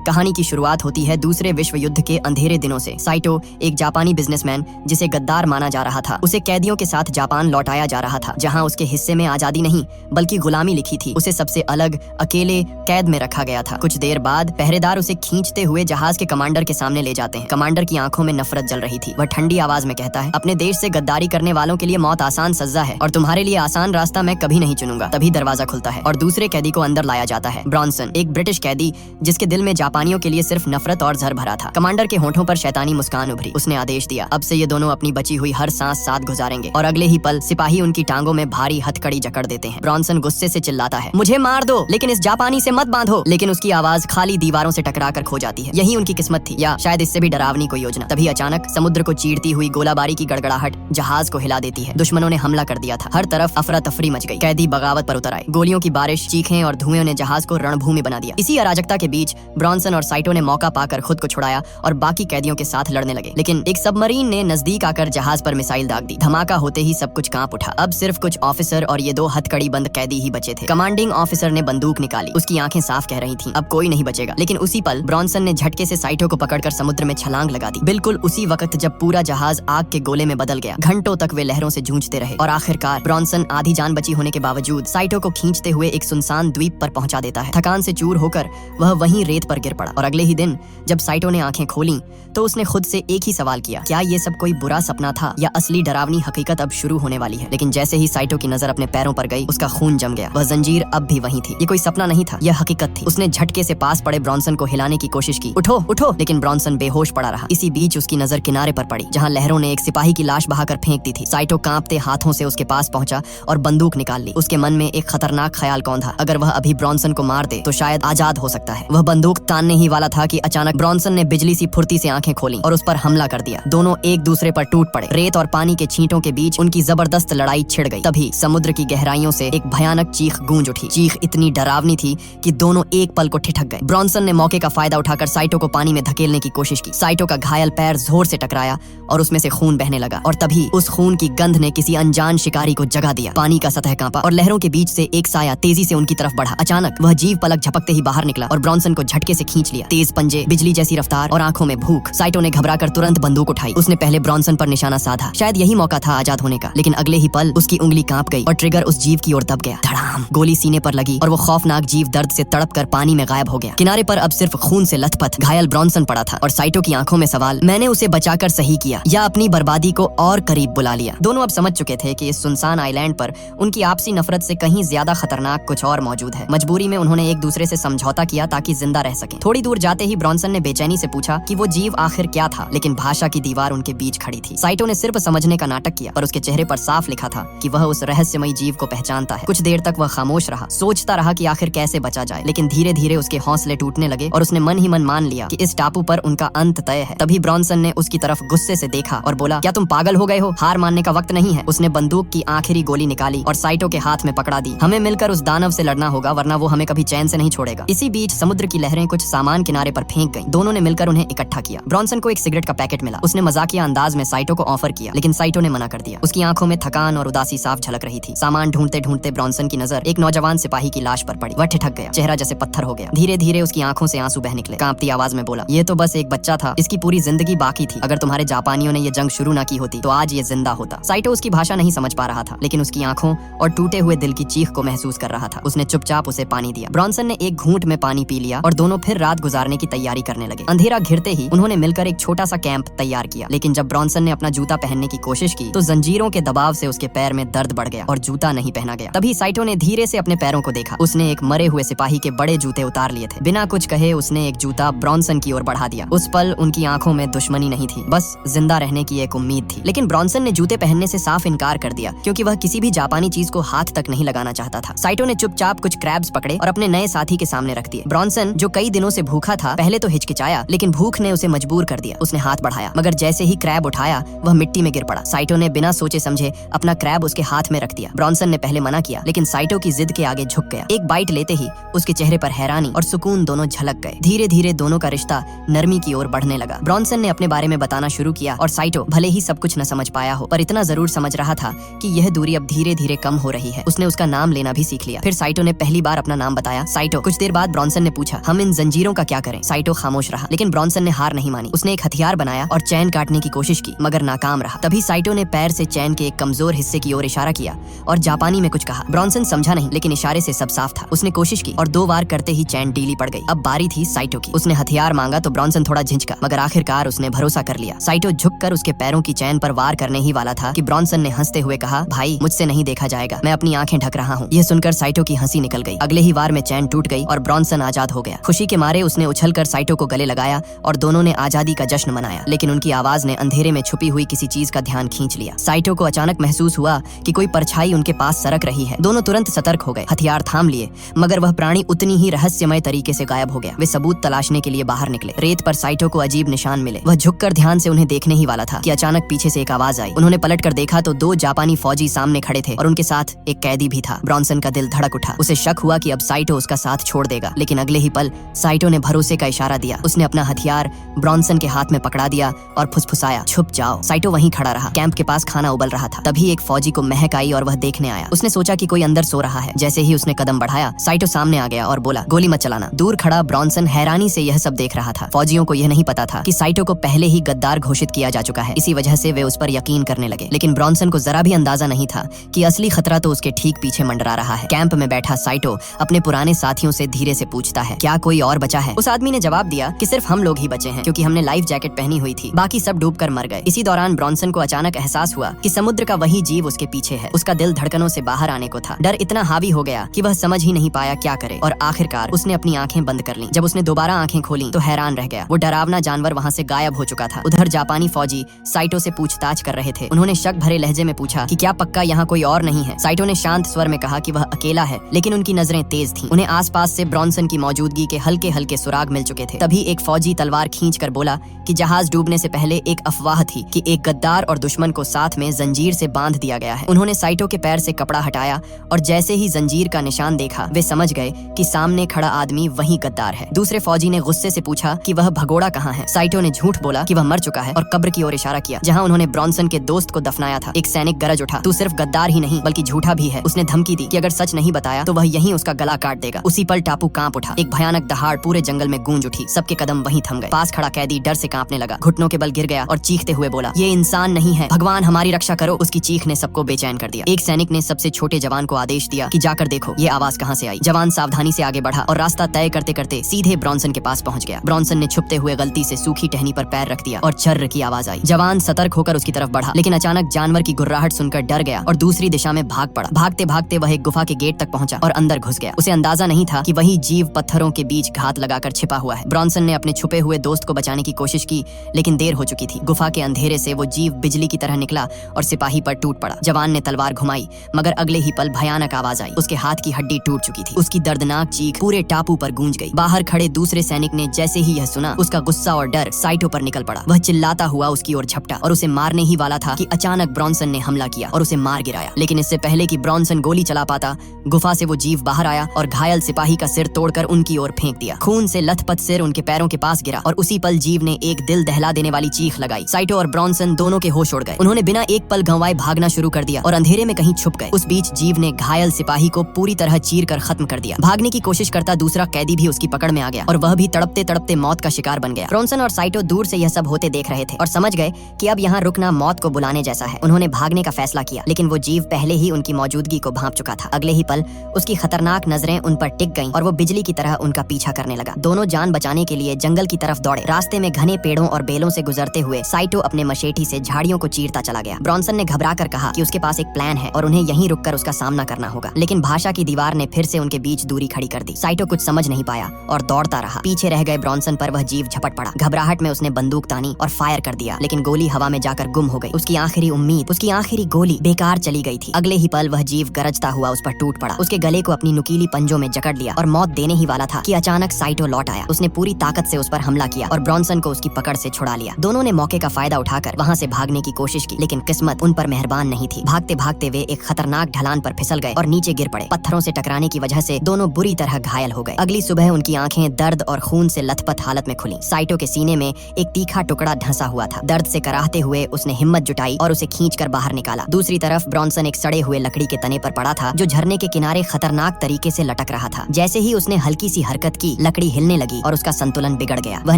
कहानी की शुरुआत होती है दूसरे विश्व युद्ध के अंधेरे दिनों से। साइटो एक जापानी बिजनेसमैन जिसे गद्दार माना जा रहा था। उसे कैदियों के साथ जापान लौटाया जा रहा था, जहां उसके हिस्से में आजादी नहीं बल्कि गुलामी लिखी थी। उसे सबसे अलग अकेले कैद में रखा गया था। कुछ देर बाद पहरेदार उसे खींचते हुए जहाज के कमांडर के सामने ले जाते हैं। कमांडर की आंखों में नफरत जल रही थी। वह ठंडी आवाज में कहता है, अपने देश से गद्दारी करने वालों के लिए मौत आसान सजा है और तुम्हारे लिए आसान रास्ता मैं कभी नहीं चुनूंगा। तभी दरवाजा खुलता है और दूसरे कैदी को अंदर लाया जाता है। ब्रॉन्सन, एक ब्रिटिश कैदी जिसके दिल में जापानियों के लिए सिर्फ नफरत और जहर भरा था। कमांडर के होंठों पर शैतानी मुस्कान उभरी। उसने आदेश दिया, अब से ये दोनों अपनी बची हुई हर सांस साथ गुजारेंगे। और अगले ही पल सिपाही उनकी टांगों में भारी हथकड़ी जकड़ देते हैं। ब्रॉन्सन गुस्से से चिल्लाता है, मुझे मार दो लेकिन इस जापानी से मत बांधो। लेकिन उसकी आवाज खाली दीवारों से टकराकर खो जाती है। यही उनकी किस्मत थी, या शायद इससे भी डरावनी कोई योजना। तभी अचानक समुद्र को चीरती हुई गोलाबारी की गड़गड़ाहट जहाज को हिला देती है। दुश्मनों ने हमला कर दिया था। हर तरफ अफरा तफरी मच गई। कैदी बगावत पर उतर आए। गोलियों की बारिश, चीखें और धुएं ने जहाज को रणभूमि बना दिया। इसी अराजकता के बीच ब्रॉन्सन और साइटो ने मौका पाकर खुद को छुड़ाया और बाकी कैदियों के साथ लड़ने लगे। लेकिन एक सबमरीन ने नजदीक आकर जहाज पर मिसाइल दाग दी। धमाका होते ही सब कुछ कांप उठा। अब सिर्फ कुछ ऑफिसर और ये दो हथकड़ी बंद कैदी ही बचे थे। कमांडिंग ऑफिसर ने बंदूक निकाली। उसकी आंखें साफ कह रही थीं, अब कोई नहीं बचेगा। लेकिन उसी पल ब्रॉन्सन ने झटके से साइटो को पकड़कर समुद्र में छलांग लगा दी। बिल्कुल उसी वक्त जब पूरा जहाज आग के गोले में बदल गया। घंटों तक वे लहरों से जूझते रहे और आखिरकार ब्रॉन्सन आधी जान बची होने के बावजूद साइटो को खींचते हुए एक सुनसान द्वीप पर पहुंचा देता है। थकान से चूर होकर वह वहीं रेत पर गिर पड़ा। और अगले ही दिन जब साइटो ने आंखें खोली तो उसने खुद से एक ही सवाल किया, क्या ये सब कोई बुरा सपना था या असली डरावनी हकीकत अब शुरू होने वाली है। लेकिन जैसे ही साइटो की नजर अपने पैरों पर गई, उसका खून जम गया। वह जंजीर अब भी वहीं थी। ये कोई सपना नहीं था, यह हकीकत थी। उसने झटके से पास पड़े ब्रॉन्सन को हिलाने की कोशिश की, उठो उठो, लेकिन ब्रॉन्सन बेहोश पड़ा रहा। इसी बीच उसकी नजर किनारे पर पड़ी, जहां लहरों ने एक सिपाही की लाश बहाकर फेंक दी थी। साइटो कांपते हाथों से उसके पास पहुंचा और बंदूक निकाल ली। उसके मन में एक खतरनाक ख्याल कौंधा, अगर वह अभी ब्रॉन्सन को मार दे तो शायद आजाद हो सकता है। वह बंदूक तानने ही वाला था कि अचानक ब्रॉन्सन ने बिजली सी फुर्ती से आंखें खोली और उस पर हमला कर दिया। दोनों एक दूसरे पर टूट पड़े। रेत और पानी के छींटों के बीच उनकी जबरदस्त लड़ाई छिड़ गई। तभी समुद्र की गहराइयों से एक भयानक चीख गूंज उठी। चीख इतनी डरावनी थी कि दोनों एक पल को ठिठक गए। ब्रॉन्सन ने मौके का फायदा उठाकर साइटो को पानी में धकेलने की कोशिश की। साइटो का घायल पैर जोर से टकराया और उसमें से खून बहने लगा। और तभी उस खून की गंध ने किसी अनजान शिकारी को जगा दिया। पानी का सतह कांपा और लहरों के बीच से एक साया तेजी से उनकी तरफ बढ़ा। अचानक वह जीव पलक झपकते ही बाहर निकला और ब्रॉन्सन को झटके से खींच लिया। तेज पंजे, बिजली जैसी रफ्तार और आंखों में भूख। साइटो ने घबराकर तुरंत बंदूक उठाई। उसने पहले ब्रॉन्सन पर निशाना साधा, शायद यही मौका था आजाद होने का। लेकिन अगले ही पल उसकी उंगली कांप गई और ट्रिगर उस जीव की ओर दब गया। धड़ाम, गोली सीने पर लगी और वो खौफनाक जीव दर्द से तड़प कर पानी में गायब हो गया। किनारे पर अब सिर्फ खून से लथपथ घायल ब्रॉन्सन पड़ा था और साइटो की आंखों में सवाल, मैंने उसे बचाकर सही किया या अपनी बर्बादी को और करीब बुला लिया। दोनों अब समझ चुके थे कि इस सुनसान आइलैंड पर उनकी आपसी नफरत से कहीं ज्यादा खतरनाक कुछ और मौजूद है। मजबूरी में उन्होंने एक दूसरे से समझौता किया ताकि जिंदा रह सकें। थोड़ी दूर जाते ही ब्रॉन्सन ने बेचैनी से पूछा कि वो जीव आखिर क्या था, लेकिन भाषा की दीवार उनके बीच खड़ी थी। साइटो ने सिर्फ समझने का नाटक किया, पर उसके चेहरे पर साफ लिखा था कि वह उस रहस्यमयी जीव को पहचानता है। कुछ देर तक वह खामोश रहा, सोचता रहा कि आखिर कैसे बचा जाए। लेकिन धीरे धीरे उसके हौसले टूटने लगे और उसने मन ही मन मान लिया कि इस टापू पर उनका अंत तय है। तभी ब्रॉन्सन ने उसकी तरफ गुस्से से देखा और बोला, क्या तुम पागल हो गए हो? हार मानने का वक्त नहीं है। उसने बंदूक की आखिरी गोली निकाली और साइटो के हाथ में पकड़ा दी। हमें मिलकर उस दानव से लड़ना होगा, वरना वो हमें कभी चैन से नहीं छोड़ेगा। इसी बीच समुद्र की लहरें कुछ सामान किनारे पर फेंक गईं। दोनों ने मिलकर उन्हें इकट्ठा किया। ब्रॉन्सन को एक सिगरेट का पैकेट मिला। उसने मजाकिया अंदाज में साइटो को ऑफर किया, लेकिन साइटो ने मना कर दिया। उसकी आंखों में थकान और उदासी साफ झलक रही थी। सामान ढूंढते ढूंढते ब्रॉन्सन की नजर एक नौजवान सिपाही की लाश पर पड़ी। वह ठिठक गया, चेहरा जैसे पत्थर हो गया। धीरे धीरे उसकी आंखों से आंसू बह निकले। कांपती आवाज में बोला, ये तो बस एक बच्चा था, इसकी पूरी जिंदगी बाकी थी। अगर तुम्हारे जापानियों ने ये जंग शुरू ना की होती तो आज ये जिंदा होता। साइटो उसकी भाषा नहीं समझ पा रहा था, लेकिन उसकी आंखों और टूटे हुए दिल की चीख को महसूस कर रहा था। उसने चुपचाप उसे पानी दिया। ब्रॉन्सन ने एक घूंट में पानी पी लिया और दोनों फिर रात गुजारने की तैयारी करने लगे। अंधेरा घिरते ही उन्होंने मिलकर एक छोटा सा कैंप तैयार किया। लेकिन जब ब्रॉन्सन ने अपना जूता पहनने की कोशिश की तो जंजीरों के दबाव से उसके पैर में दर्द बढ़ गया और जूता नहीं पहना गया। तभी साइटो ने धीरे से अपने पैरों को देखा। उसने एक मरे हुए सिपाही के बड़े जूते उतार लिए थे। बिना कुछ कहे उसने एक जूता ब्रॉन्सन की ओर बढ़ा दिया। उस पल उनकी आंखों में दुश्मनी नहीं थी, बस जिंदा रहने की एक उम्मीद थी। लेकिन ब्रॉन्सन ने जूते पहनने से साफ इनकार कर दिया, क्योंकि वह किसी भी जापानी चीज को हाथ तक नहीं लगाना चाहता था। साइटो ने चुपचाप कुछ क्रैब्स पकड़े और अपने नए साथी के सामने रख दिए। ब्रॉन्सन, जो कई दिनों से भूखा था, पहले तो हिचकिचाया, लेकिन भूख ने उसे मजबूर कर दिया। उसने हाथ बढ़ाया, मगर जैसे ही क्रैब उठाया वह मिट्टी में गिर पड़ा। साइटो ने बिना सोचे समझे अपना क्रैब उसके हाथ में रख दिया। ब्रॉन्सन ने पहले मना किया, लेकिन साइटो की जिद के आगे झुक गया। एक बाइट लेते ही उसके चेहरे पर हैरानी और सुकून दोनों झलक गए। धीरे धीरे दोनों का रिश्ता नरमी की ओर बढ़ने लगा। ब्रॉन्सन ने अपने बारे में बताना शुरू किया और साइटो भले ही सब कुछ न समझ पाया हो, पर इतना जरूर समझ रहा था कि यह दूरी अब धीरे धीरे कम हो रही है। उसने उसका नाम लेना भी सीख लिया। फिर साइटो ने पहली बार अपना नाम बताया, साइटो। कुछ देर बाद ब्रॉन्सन ने पूछा, हम इन जंजीरों का क्या करें? साइटो खामोश रहा, लेकिन ब्रॉन्सन ने हार नहीं मानी। उसने एक हथियार बनाया और चैन काटने की कोशिश की, मगर नाकाम रहा। तभी साइटो ने पैर से चैन के एक कमजोर हिस्से की ओर इशारा किया और जापानी में कुछ कहा। ब्रॉन्सन समझा नहीं, लेकिन इशारे से सब साफ था। उसने कोशिश की और 2 बार करते ही चैन ढीली पड़ गई। अब बारी थी साइटो की। उसने हथियार मांगा तो ब्रॉन्सन थोड़ा झिझका, मगर आखिरकार उसने भरोसा कर लिया। साइटो झुककर उसके पैरों की चैन पर वार करने ही वाला था कि ब्रॉन्सन ने हंसते हुए कहा, भाई मुझसे नहीं देखा जाएगा, मैं अपनी आंखें ढक रहा हूँ। यह सुनकर साइटो की हंसी निकल गई। अगले ही वार में चैन टूट गई और ब्रॉन्सन आजाद हो गया। खुशी के मारे उसने उछलकर साइटो को गले लगाया और दोनों ने आजादी का जश्न मनाया। लेकिन उनकी आवाज ने अंधेरे में छुपी हुई किसी चीज का ध्यान खींच लिया। साइटो को अचानक महसूस हुआ कि कोई परछाई उनके पास सरक रही है। दोनों तुरंत सतर्क हो गए, हथियार थाम लिए, मगर वह प्राणी उतनी ही रहस्यमय तरीके से गायब हो गया। वे सबूत तलाशने के लिए बाहर निकले। रेत पर साइटो को अजीब निशान मिले। वह झुककर ध्यान से उन्हें देखने ही वाला था कि अचानक पीछे से एक आवाज आई। उन्होंने पलटकर देखा तो 2 जापानी फौजी सामने खड़े थे और उनके साथ एक कैदी भी था। ब्रॉन्सन का दिल धड़क उठा। उसे शक हुआ कि अब साइटो उसका साथ छोड़ देगा, लेकिन अगले ही पल साइटो ने भरोसे का इशारा दिया। उसने अपना हथियार ब्रॉन्सन के हाथ में पकड़ा दिया और फुसफुसाया, छुप जाओ। साइटो वहीं खड़ा रहा। कैंप के पास खाना उबल रहा था। तभी एक फौजी को महक आई और वह देखने आया। उसने सोचा कि कोई अंदर सो रहा है। जैसे ही उसने कदम बढ़ाया, साइटो सामने आ गया और बोला, गोली मत चलाना। दूर खड़ा ब्रॉन्सन हैरानी से यह सब देख रहा था। फौजियों को यह नहीं पता था कि साइटो को पहले ही गद्दार घोषित किया जा चुका है। इसी वजह से वे उस पर यकीन करने लगे। लेकिन ब्रॉन्सन को जरा भी अंदाजा नहीं था कि असली खतरा तो उसके ठीक पीछे मंडरा रहा है। कैंप में बैठा साइटो अपने पुराने साथियों से धीरे से पूछता है, क्या कोई और बचा है? उस आदमी ने जवाब दिया कि सिर्फ हम लोग ही बचे हैं, क्योंकि हमने लाइफ जैकेट पहनी हुई थी, बाकी सब डूबकर मर गए। इसी दौरान ब्रॉन्सन को अचानक एहसास हुआ कि समुद्र का वही जीव उसके पीछे है। उसका दिल धड़कनों से बाहर आने को था। डर इतना हावी हो गया कि वह समझ ही नहीं पाया क्या करे और आखिरकार उसने अपनी आंखें बंद कर लीं। जब उसने दोबारा आंखें खोली तो हैरान रह गया। वो डरावना जानवर वहाँ से गायब हो चुका था। उधर जापानी फौजी साइटो से पूछताछ कर रहे थे। उन्होंने शक भरे लहजे में पूछा कि क्या पक्का यहाँ कोई और नहीं है? साइटो ने शांत स्वर में कहा कि वह अकेला है, लेकिन उनकी नजरें तेज थीं। उन्हें आसपास से ब्रॉन्सन की मौजूदगी के हल्के हल्के सुराग मिल चुके थे। तभी एक फौजी तलवार खींचकर बोला कि जहाज डूबने से पहले एक अफवाह थी कि एक गद्दार और दुश्मन को साथ में जंजीर से बांध दिया गया है। उन्होंने साइटो के पैर से कपड़ा हटाया और जैसे ही जंजीर का निशान देखा, वे समझ गए कि सामने खड़ा आदमी वही गद्दार है। दूसरे फौजी ने गुस्से से पूछा कि वह भगोड़ा कहाँ है? साइटो ने झूठ बोला कि वह मर चुका है और कब्र की ओर इशारा किया, जहाँ उन्होंने ब्रॉन्सन के दोस्त को दफनाया था। एक सैनिक गरज उठा, तू सिर्फ गद्दार ही नहीं बल्कि झूठा भी है। उसने धमकी दी कि अगर सच नहीं बताया तो वह यहीं उसका गला काट देगा। उसी पल टापू कांप उठा। एक भयानक दहाड़ पूरे जंगल में गूंज उठी। सबके कदम वहीं थम गए। पास खड़ा कैदी डर से कांपने लगा, घुटनों के बल गिर गया और चीखते हुए बोला, ये इंसान नहीं है, भगवान हमारी रक्षा करो। उसकी चीख ने सबको बेचैन कर दिया। एक सैनिक ने सबसे छोटे जवान को आदेश दिया कि जाकर देखो ये आवाज कहाँ से आई। जवान सावधानी से आगे बढ़ा और रास्ता तय करते करते सीधे ब्रॉन्सन के पास पहुंच गया। ब्रॉन्सन ने छुपते हुए गलती से सूखी टहनी पर पैर रख दिया और चर्र की आवाज आई। जवान सतर्क होकर उसकी तरफ बढ़ा, लेकिन अचानक जानवर की गुर्राहट सुनकर डर गया और दूसरी दिशा में भाग पड़ा। भागते भागते वह एक गुफा के गेट तक पहुंचा और अंदर घुस गया। उसे अंदाजा नहीं था कि वही जीव पत्थरों के बीच घात लगाकर छिपा हुआ है। ब्रॉन्सन ने अपने छुपे हुए दोस्त को बचाने की कोशिश की, लेकिन देर हो चुकी थी। गुफा के अंधेरे से वो जीव बिजली की तरह निकला और सिपाही पर टूट पड़ा। जवान ने तलवार घुमाई, मगर अगले ही पल भयानक आवाज आई। उसके हाथ की हड्डी टूट चुकी थी। उसकी दर्दनाक चीख पूरे टापू पर गूंज गई। बाहर खड़े दूसरे सैनिक ने जैसे ही यह सुना, उसका गुस्सा और डर साइटो पर निकल पड़ा। वह चिल्लाता हुआ उसकी ओर झपटा और उसे मारने ही वाला था कि अचानक ब्रॉन्सन ने हमला किया और उसे मार गिराया। लेकिन इससे पहले कि ब्रॉन्सन गोली चला पाता, गुफा से वो जीव बाहर आया और घायल सिपाही का सिर तोड़कर उनकी ओर फेंक दिया। खून से लथपथ सिर उनके पैरों के पास गिरा और उसी पल जीव ने एक दिल दहला देने वाली चीख लगाई। साइटो और ब्रॉन्सन दोनों के होश उड़ गए। उन्होंने बिना एक पल गंवाए भागना शुरू कर दिया और अंधेरे में कहीं छुप गए। उस बीच जीव ने घायल सिपाही को पूरी तरह चीर कर खत्म कर दिया। भागने की कोशिश करता दूसरा कैदी भी उसकी पकड़ में आ गया और वह भी तड़पते तड़पते मौत का शिकार बन गया। ब्रॉन्सन और साइटो दूर से यह सब होते देख रहे थे और समझ गए कि अब यहाँ रुकना मौत को बुलाने जैसा है। उन्होंने भागने का फैसला किया, लेकिन वो जीव पहले ही उनकी मौजूदगी को भांप चुका था। अगले ही पल उसकी खतरनाक नजरें उन पर टिक गईं और वो बिजली की तरह उनका पीछा करने लगा। दोनों जान बचाने के लिए जंगल की तरफ दौड़े। रास्ते में घने पेड़ों और बेलों से गुजरते हुए साइटो अपने मशेटी से झाड़ियों को चीरता चला गया। ब्रॉन्सन ने घबरा कर कहा कि उसके पास एक प्लान है और उन्हें यहीं रुककर उसका सामना करना होगा, लेकिन भाषा की दीवार ने फिर से उनके बीच दूरी खड़ी कर दी। साइटो कुछ समझ नहीं पाया और दौड़ता रहा। पीछे रह गए ब्रॉन्सन पर वह जीव झपट पड़ा। घबराहट में उसने बंदूक तानी और फायर कर दिया, लेकिन गोली हवा में जाकर गुम हो गई। उसकी आखिरी उम्मीद, उसकी आखिरी गोली बेकार चली गई थी। अगले ही पल वह जीव गरजता हुआ उस पर टूट पड़ा। उसके गले को अपनी नुकीली पंजों में जकड़ लिया और मौत देने ही वाला था कि अचानक साइटो लौट आया। उसने पूरी ताकत से उस पर हमला किया और ब्रॉन्सन को उसकी पकड़ से छुड़ा लिया। दोनों ने मौके का फायदा उठाकर वहां से भागने की कोशिश की, लेकिन किस्मत उन पर मेहरबान नहीं थी। भागते भागते वे एक खतरनाक ढलान पर फिसल गए और नीचे गिर पड़े। पत्थरों से टकराने की वजह से दोनों बुरी तरह घायल हो गए। अगली सुबह उनकी आंखें दर्द और खून से लथपथ हालत में खुली। साइटो के सीने में एक तीखा टुकड़ा धंसा हुआ था। दर्द से कराहते हुए उसने हिम्मत जुटाई और उसे खींचकर बाहर निकाला। दूसरी तरफ ब्रॉन्सन एक सड़े हुए लकड़ी के तने पर पड़ा था, जो झरने के किनारे खतरनाक तरीके से लटक रहा था। जैसे ही उसने हल्की सी हरकत की, लकड़ी हिलने लगी और उसका संतुलन बिगड़ गया। वह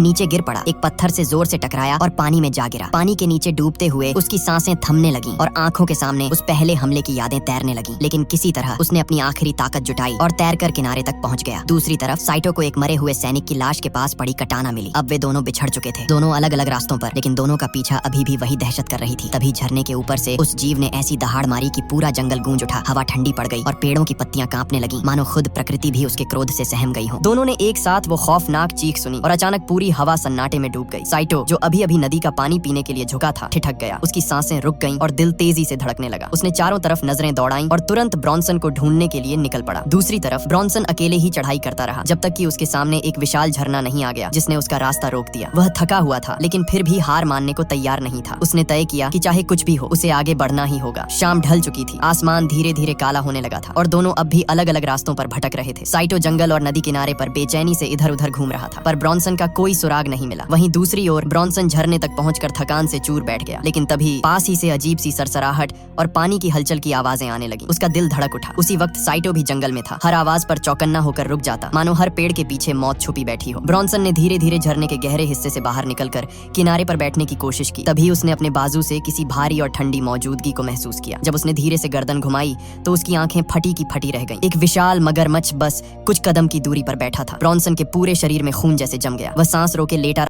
नीचे गिर पड़ा, एक पत्थर से जोर से टकराया और पानी में जा गिरा। पानी के नीचे डूबते हुए उसकी सांसें थमने लगी और आंखों के सामने उस पहले हमले की यादें तैरने लगी। लेकिन किसी तरह उसने अपनी आखिरी ताकत जुटाई और तैरकर किनारे तक पहुंच गया। दूसरी तरफ साइटो को एक मरे हुए सैनिक की लाश के पास पड़ी कटाना मिली। अब वे दोनों बिछड़ चुके थे, दोनों अलग अलग रास्तों पर, लेकिन दोनों का पीछा अभी भी वही दहशत कर रही थी। तभी झरने के ऊपर से उस जीव ने ऐसी दहाड़ मारी कि पूरा जंगल गूंज उठा। हवा ठंडी पड़ गई और पेड़ों की पत्तियां कांपने लगी, मानो खुद प्रकृति भी उसके क्रोध से सहम गई हो। दोनों ने एक साथ वो खौफनाक चीख सुनी और अचानक पूरी हवा सन्नाटे में डूब गई। साइटो, जो अभी अभी नदी का पानी पीने के लिए झुका था, ठिठक गया। उसकी सांसें रुक गईं और दिल तेजी से धड़कने लगा। उसने चारों तरफ नजरें दौड़ाईं और तुरंत ब्रॉन्सन को ढूंढने के लिए निकल पड़ा। दूसरी तरफ ब्रॉन्सन अकेले ही चढ़ाई करता रहा जब तक कि उसके सामने एक विशाल झरना नहीं आ गया जिसने उसका रास्ता रोक दिया। वह थका हुआ था लेकिन फिर भी हार मानने को तैयार नहीं था। उसने तय किया कि चाहे कुछ भी हो उसे आगे बढ़ना ही होगा। शाम ढल चुकी थी, आसमान धीरे धीरे काला होने लगा था और दोनों अब भी अलग अलग रास्तों पर भटक रहे थे। साइटो जंगल और नदी किनारे पर बेचैनी से इधर उधर घूम रहा था, पर ब्रॉन्सन का कोई सुराग नहीं मिला। वहीं दूसरी ओर ब्रॉन्सन झरने तक पहुंचकर थकान से चूर बैठ गया। लेकिन तभी पास ही से अजीब सी सरसराहट और पानी की हलचल की आवाजें आने लगी। उसका दिल धड़क उठा। उसी वक्त साइटो भी जंगल में था। हर आवाज पर चौकन्ना होकर रुक जाता, मानो हर पेड़ के पीछे मौत छुपी बैठी हो। ब्रॉन्सन ने धीरे धीरे झरने के गहरे हिस्से से बाहर निकलकर किनारे पर बैठने की कोशिश की। तभी उसने अपने बाजू से किसी भारी और ठंडी मौजूदगी को महसूस किया। जब उसने धीरे से गर्दन घुमाई तो उसकी आंखें फटी की फटी रह गईं। एक विशाल मगरमच्छ बस कुछ कदम की दूरी पर बैठा था। ब्रॉन्सन के पूरे शरीर में खून जैसे जम गया। वह सांस रोके लेटा